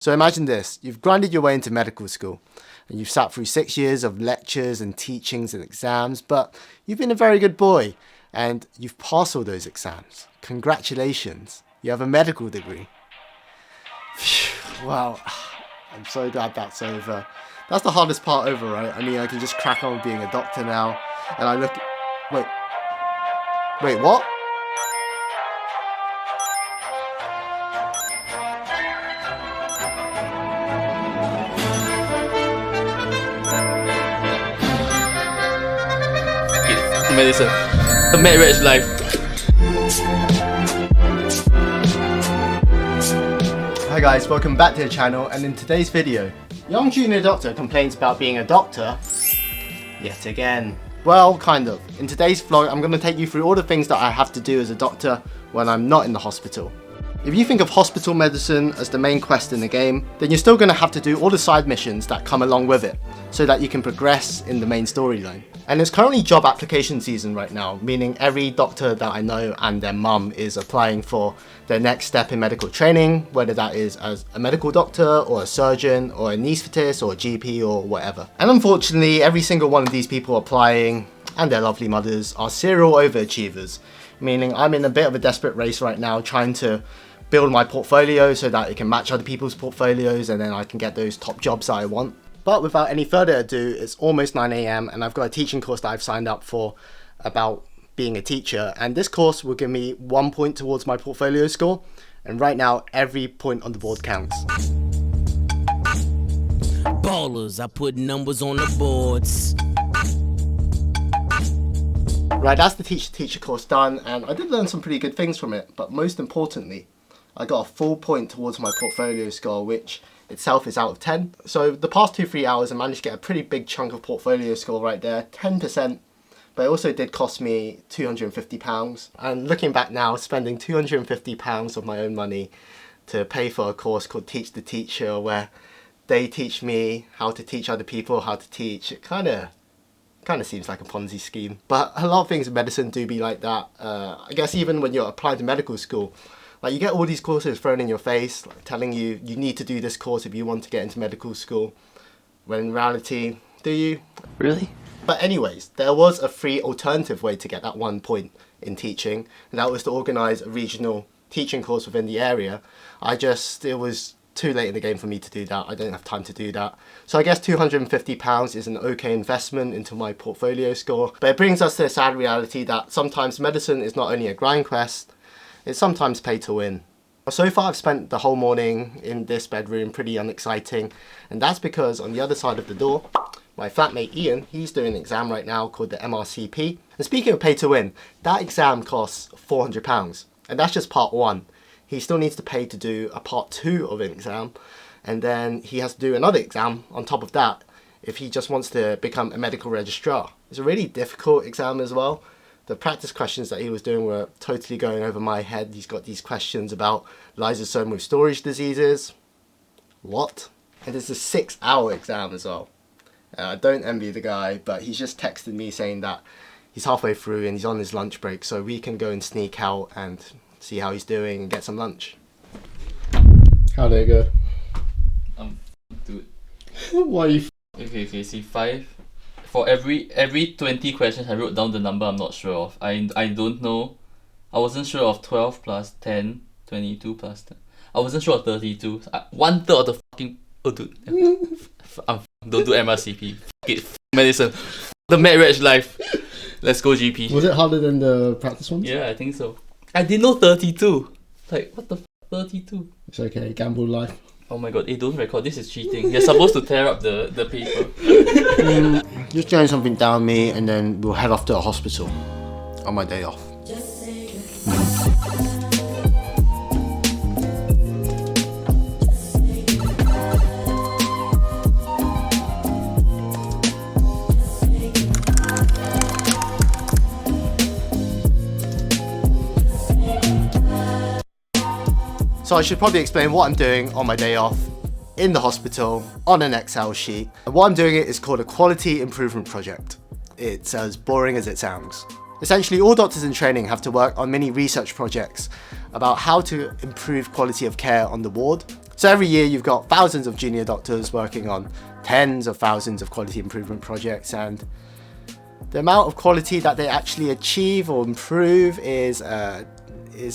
So imagine this, you've grinded your way into medical school and you've sat through 6 years of lectures and teachings and exams, but you've been a very good boy and you've passed all those exams. Congratulations, you have a medical degree. Phew, wow, I'm so glad that's over. That's the hardest part over, right? I mean, I can just crack on being a doctor now and I look... Wait, what? Medicine. The marriage life. Hi guys, welcome back to the channel, and in today's video, young junior doctor complains about being a doctor yet again. Well, kind of. In today's vlog, I'm going to take you through all the things that I have to do as a doctor when I'm not in the hospital. If you think of hospital medicine as the main quest in the game, then you're still going to have to do all the side missions that come along with it, so that you can progress in the main storyline. And it's currently job application season right now, meaning every doctor that I know and their mum is applying for their next step in medical training, whether that is as a medical doctor or a surgeon or a anaesthetist or a GP or whatever. And unfortunately, every single one of these people applying and their lovely mothers are serial overachievers, meaning I'm in a bit of a desperate race right now trying to build my portfolio so that it can match other people's portfolios and then I can get those top jobs that I want. But without any further ado, it's almost 9 AM and I've got a teaching course that I've signed up for about being a teacher, and this course will give me 1 point towards my portfolio score, and right now every point on the board counts. Ballers, I put numbers on the boards. Right, that's the teacher course done, and I did learn some pretty good things from it, but most importantly, I got a full point towards my portfolio score, which itself is out of 10. So the past 2-3 hours I managed to get a pretty big chunk of portfolio score right there, 10%, but it also did cost me £250. And looking back now, spending £250 of my own money to pay for a course called Teach the Teacher, where they teach me how to teach other people how to teach, it kind of seems like a Ponzi scheme. But a lot of things in medicine do be like that. I guess even when you're applying to medical school, like you get all these courses thrown in your face, like telling you you need to do this course if you want to get into medical school. When in reality, do you? Really? But anyways, there was a free alternative way to get that 1 point in teaching, and that was to organise a regional teaching course within the area. It was too late in the game for me to do that. I don't have time to do that. So I guess £250 is an okay investment into my portfolio score. But it brings us to the sad reality that sometimes medicine is not only a grind quest, it's sometimes pay to win. So far I've spent the whole morning in this bedroom, pretty unexciting, and that's because on the other side of the door, my flatmate Ian, he's doing an exam right now called the MRCP. And speaking of pay to win, that exam costs £400, and that's just part 1. He still needs to pay to do a part 2 of an exam, and then he has to do another exam on top of that if he just wants to become a medical registrar. It's a really difficult exam as well. The practice questions that he was doing were totally going over my head. He's got these questions about lysosomal storage diseases. What? And it's a 6-hour exam as well. I don't envy the guy, but he's just texted me saying that he's halfway through and he's on his lunch break, so we can go and sneak out and see how he's doing and get some lunch. How did it go? Dude. Why are you Okay, see 5. For every 20 questions I wrote down the number I'm not sure of. I don't know. I wasn't sure of 12 plus 10, 22 plus 10. I wasn't sure of 32. 1/3 of the fucking... Oh dude. Don't do MRCP. Fuck it. Medicine. The marriage life. Let's go GP. Was it harder than the practice ones? Yeah, I think so. I didn't know 32. Like, what the f***, 32? It's okay, gamble life. Oh my god, don't record, this is cheating. You're supposed to tear up the paper. Just getting something down me and then we'll head off to a hospital on my day off. So I should probably explain what I'm doing on my day off in the hospital on an Excel sheet. And what I'm doing is called a quality improvement project. It's as boring as it sounds. Essentially, all doctors in training have to work on many research projects about how to improve quality of care on the ward. So every year you've got thousands of junior doctors working on tens of thousands of quality improvement projects, and the amount of quality that they actually achieve or improve is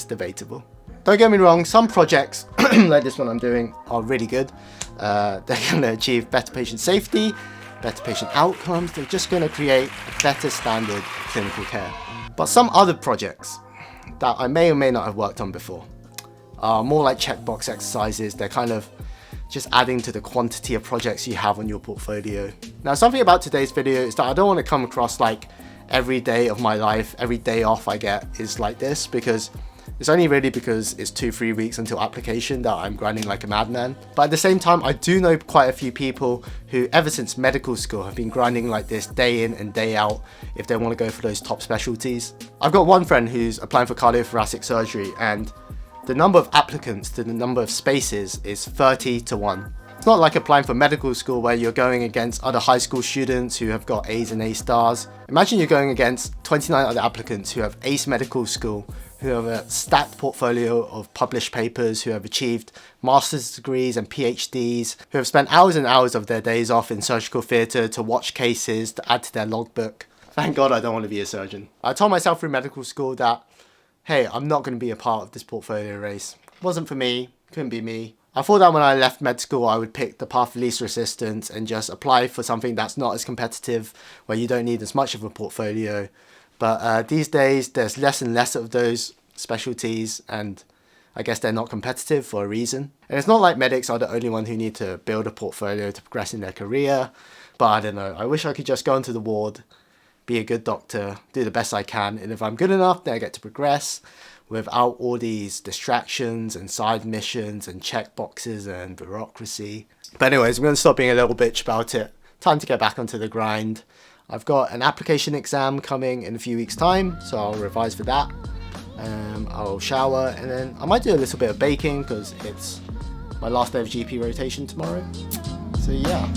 debatable. Don't get me wrong, some projects like this one I'm doing are really good. They're going to achieve better patient safety, better patient outcomes. They're just going to create a better standard clinical care. But some other projects that I may or may not have worked on before are more like checkbox exercises. They're kind of just adding to the quantity of projects you have on your portfolio. Now, something about today's video is that I don't want to come across like every day of my life, every day off I get is like this, because it's only really because it's 2-3 weeks until application that I'm grinding like a madman. But at the same time, I do know quite a few people who ever since medical school have been grinding like this day in and day out if they want to go for those top specialties. I've got one friend who's applying for cardiothoracic surgery, and the number of applicants to the number of spaces is 30 to 1. It's not like applying for medical school where you're going against other high school students who have got A's and A stars. Imagine you're going against 29 other applicants who have aced medical school, who have a stacked portfolio of published papers, who have achieved master's degrees and PhDs, who have spent hours and hours of their days off in surgical theatre to watch cases, to add to their logbook. Thank God I don't want to be a surgeon. I told myself through medical school that, hey, I'm not going to be a part of this portfolio race. It wasn't for me, couldn't be me. I thought that when I left med school, I would pick the path of least resistance and just apply for something that's not as competitive, where you don't need as much of a portfolio. But these days, there's less and less of those specialties, and I guess they're not competitive for a reason. And it's not like medics are the only one who need to build a portfolio to progress in their career, but I don't know. I wish I could just go into the ward, be a good doctor, do the best I can, and if I'm good enough, then I get to progress without all these distractions and side missions and check boxes and bureaucracy. But anyways, I'm going to stop being a little bitch about it. Time to get back onto the grind. I've got an application exam coming in a few weeks' time, so I'll revise for that. I'll shower, and then I might do a little bit of baking because it's my last day of GP rotation tomorrow. So yeah.